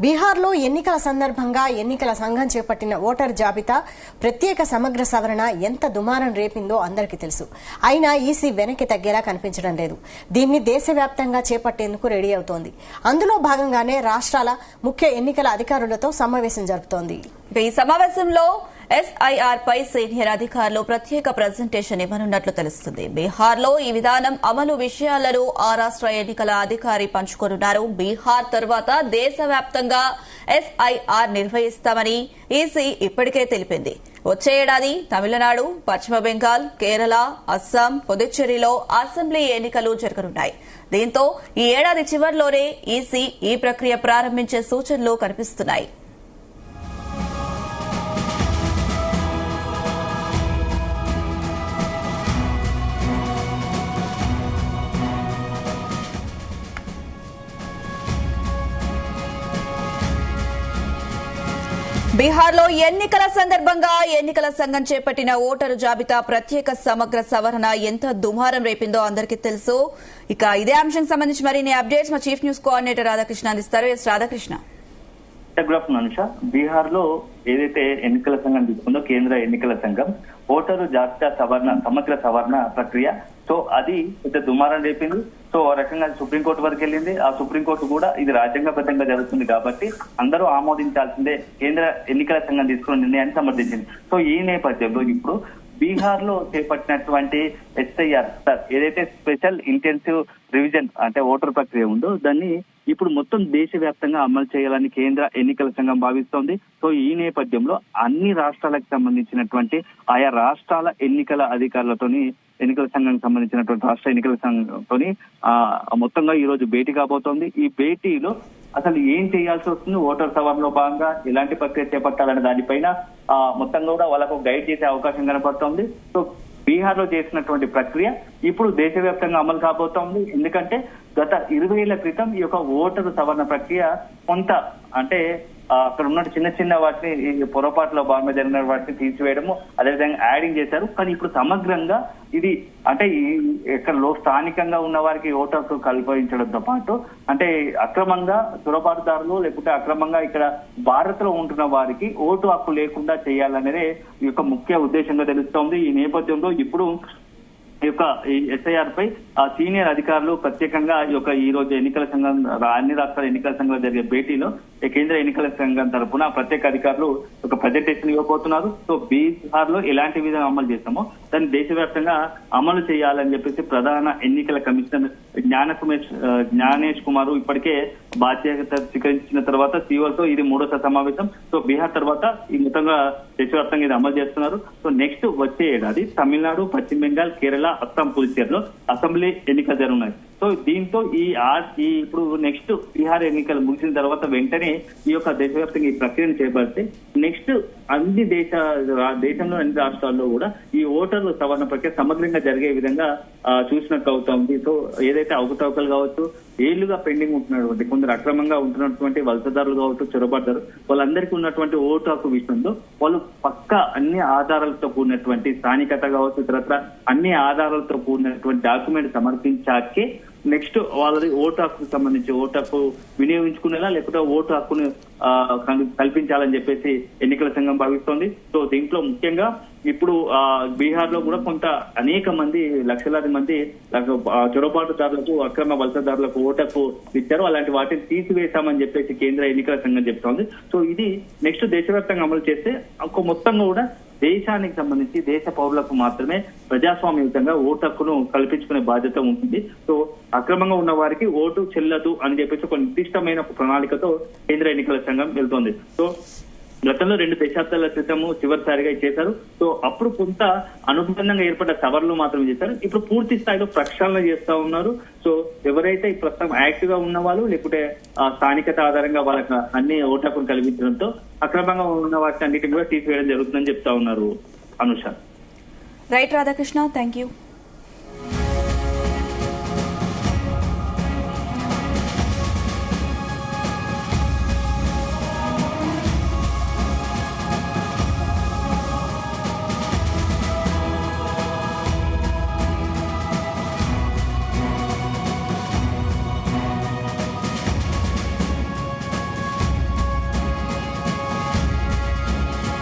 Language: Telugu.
బీహార్లో ఎన్నికల సందర్భంగా ఎన్నికల సంఘం చేపట్టిన ఓటర్ జాబితా ప్రత్యేక సమగ్ర సవరణ ఎంత దుమారం రేపిందో అందరికీ తెలుసు. అయినా ఈసీ వెనక్కి తగ్గేలా కనిపించడం లేదు. దీన్ని దేశవ్యాప్తంగా చేపట్టేందుకు రెడీ అవుతోంది. అందులో భాగంగానే రాష్ట్రాల ముఖ్య ఎన్నికల అధికారులతో సమావేశం జరుపుతోంది. ఈ సమావేశంలో ఎస్ఐఆర్ పై సీనియర్ అధికారులు ప్రత్యేక ప్రజెంటేషన్ ఇవ్వనున్నట్లు తెలుస్తుంది. బీహార్లో ఈ విధానం అమలు విషయాలను ఆ రాష్ట్ర ఎన్నికల అధికారి పంచుకోనున్నారు. బీహార్ తర్వాత దేశవ్యాప్తంగా ఎస్ఐఆర్ నిర్వహిస్తామని ఈసీ ఇప్పటికే తెలిపింది. వచ్చే ఏడాది తమిళనాడు, పశ్చిమ బెంగాల్, కేరళ, అస్సాం, పుదుచ్చేరిలో అసెంబ్లీ ఎన్నికలు జరగనున్నాయి. దీంతో ఈ ఏడాది చివర్లోనే ఈసీ ఈ ప్రక్రియ ప్రారంభించే సూచనలు కనిపిస్తున్నాయి. బీహార్లో ఎన్నికల సందర్భంగా ఎన్నికల సంఘం చేపట్టిన ఓటరు జాబితా ప్రత్యేక సమగ్ర సవరణ ఎంత దుమారం రేపిందో అందరికీ తెలుసు. ఇక ఇదే అంశానికి సంబంధించి మరిన్ని అప్డేట్స్ మా చీఫ్ న్యూస్ కోఆర్డినేటర్ రాధాకృష్ణ అందిస్తారు. రాధాకృష్ణ, బీహార్ లో ఏదైతే ఎన్నికల సంఘం తీసుకుందో కేంద్ర ఎన్నికల సంఘం ఓటరు జాబితా సవరణ సమగ్ర సవరణ ప్రక్రియ, సో అది పెద్ద దుమారం రేపింది. సో ఆ రకంగా సుప్రీంకోర్టు వరకు వెళ్ళింది. ఆ సుప్రీంకోర్టు కూడా ఇది రాజ్యాంగబద్ధంగా జరుగుతుంది కాబట్టి అందరూ ఆమోదించాల్సిందే కేంద్ర ఎన్నికల సంఘం తీసుకున్న నిర్ణయాన్ని సమర్థించింది. సో ఈ నేపథ్యంలో ఇప్పుడు బీహార్ లో చేపట్టినటువంటి ఎస్ఐఆర్ ఏదైతే స్పెషల్ ఇంటెన్సివ్ రివిజన్ అంటే ఓటర్ ప్రక్రియ ఉందో దాన్ని ఇప్పుడు మొత్తం దేశవ్యాప్తంగా అమలు చేయాలని కేంద్ర ఎన్నికల సంఘం భావిస్తోంది. సో ఈ నేపథ్యంలో అన్ని రాష్ట్రాలకు సంబంధించినటువంటి ఆయా రాష్ట్రాల ఎన్నికల అధికారులతోని ఎన్నికల సంఘానికి సంబంధించినటువంటి రాష్ట్ర ఎన్నికల సంఘంతోని మొత్తంగా ఈ రోజు భేటీ కాబోతోంది. ఈ భేటీలో అసలు ఏం చేయాల్సి వస్తుంది, ఓటర్ సవరణలో భాగంగా ఎలాంటి ప్రక్రియ చేపట్టాలనే దానిపైన మొత్తంగా కూడా వాళ్ళకు గైడ్ చేసే అవకాశం కనపడుతోంది. సో బీహార్ లో చేసినటువంటి ప్రక్రియ ఇప్పుడు దేశవ్యాప్తంగా అమలు కాబోతోంది. ఎందుకంటే గత 20 ఏళ్ల క్రితం ఈ యొక్క ఓటరు సవరణ ప్రక్రియ కొంత అంటే అక్కడ ఉన్న చిన్న చిన్న వాటిని పొరపాటులో భాగంగా జరిగిన వాటిని తీసివేయడము, అదేవిధంగా యాడింగ్ చేశారు. కానీ ఇప్పుడు సమగ్రంగా ఇది అంటే ఎక్కడలో స్థానికంగా ఉన్న వారికి ఓటు హక్కు కల్పించడంతో పాటు అంటే అక్రమంగా చొరబాటుదారులు లేకుంటే అక్రమంగా ఇక్కడ భారత్ లో ఉంటున్న వారికి ఓటు హక్కు లేకుండా చేయాలనేదే ఈ యొక్క ముఖ్య ఉద్దేశంగా తెలుస్తోంది. ఈ నేపథ్యంలో ఇప్పుడు ఈ యొక్క ఎస్ఐఆర్ పై సీనియర్ అధికారులు ప్రత్యేకంగా ఈ రోజు ఎన్నికల సంఘం అన్ని రాష్ట్రాల ఎన్నికల సంఘంలో జరిగే భేటీలో కేంద్ర ఎన్నికల సంఘం తరఫున ప్రత్యేక అధికారులు ఒక ప్రజెంటేషన్ ఇవ్వబోతున్నారు. సో బీహార్ లో ఎలాంటి విధంగా అమలు చేస్తామో దాన్ని దేశవ్యాప్తంగా అమలు చేయాలని చెప్పేసి ప్రధాన ఎన్నికల కమిషనర్ జ్ఞానేష్ కుమార్ ఇప్పటికే బాధ్యత స్వీకరించిన తర్వాత సీఓతో ఇది 3వ సమావేశం. సో బీహార్ తర్వాత ఈ మొత్తంగా దేశవ్యాప్తంగా ఇది అమలు చేస్తున్నారు. సో నెక్స్ట్ వచ్చే ఏడాది తమిళనాడు, పశ్చిమ బెంగాల్, కేరళ, అస్సాం, పుదుచ్చేరిలో అసెంబ్లీ ఎన్నికలు జరుగున్నాయి. సో దీంతో ఇప్పుడు నెక్స్ట్ బీహార్ ఎన్నికలు ముగిసిన తర్వాత వెంటనే ఈ యొక్క దేశవ్యాప్తంగా ఈ ప్రక్రియను చేపడితే నెక్స్ట్ అన్ని దేశంలో అన్ని రాష్ట్రాల్లో కూడా ఈ ఓటర్ల సవరణ ప్రక్రియ సమగ్రంగా జరిగే విధంగా చూసినట్టు అవుతుంది. సో ఏదైతే అవకతవకలు కావచ్చు, ఏళ్లుగా పెండింగ్ ఉంటున్నటువంటి కొందరు అక్రమంగా ఉంటున్నటువంటి వలసదారులు కావచ్చు, చొరబాటుదారు వాళ్ళందరికీ ఉన్నటువంటి ఓటు హక్కు విషయంలో వాళ్ళు పక్కా అన్ని ఆధారాలతో కూడినటువంటి స్థానికత కావచ్చు ఇతరత్ర అన్ని ఆధారాలతో కూడినటువంటి డాక్యుమెంట్ సమర్పించాకే నెక్స్ట్ వాళ్ళది ఓటు హక్కు సంబంధించి ఓటు హక్కు వినియోగించుకునేలా లేకపోతే ఓటు హక్కును కల్పించాలని చెప్పేసి ఎన్నికల సంఘం భావిస్తోంది. సో దీంట్లో ముఖ్యంగా ఇప్పుడు బీహార్ లో కూడా కొంత అనేక మంది లక్షలాది మంది చొరబాటుదారులకు అక్రమ వలసదారులకు ఓటు హక్కు ఇచ్చారు. అలాంటి వాటిని తీసివేశామని చెప్పేసి కేంద్ర ఎన్నికల సంఘం చెప్తోంది. సో ఇది నెక్స్ట్ దేశవ్యాప్తంగా అమలు చేస్తే మొత్తంగా కూడా దేశానికి సంబంధించి దేశ పౌరులకు మాత్రమే ప్రజాస్వామ్యయుతంగా ఓటు హక్కును కల్పించుకునే బాధ్యత ఉంటుంది. సో అక్రమంగా ఉన్న వారికి ఓటు చెల్లదు అని చెప్పేసి ఒక నిర్దిష్టమైన ప్రణాళికతో కేంద్ర ఎన్నికల సంఘం వెళ్తోంది. సో గతంలో 2 దశాబ్దాల క్రితము చివరిసారిగా చేశారు. సో అప్పుడు కొంత అనుబంధంగా ఏర్పడ్డ సవరణలు మాత్రమే చేశారు. ఇప్పుడు పూర్తి స్థాయిలో ప్రక్షాళన చేస్తా ఉన్నారు. సో ఎవరైతే ప్రస్తుతం యాక్టివ్ గా ఉన్న వాళ్ళు లేకుంటే స్థానికత ఆధారంగా వాళ్ళకి అన్ని ఓటు హక్కును కల్పించడంతో అక్రమంగా ఉన్న వాటిని అన్నిటిని కూడా తీసివేయడం జరుగుతుందని చెప్తా ఉన్నారు. Anusha. Right Radhakrishna, thank you.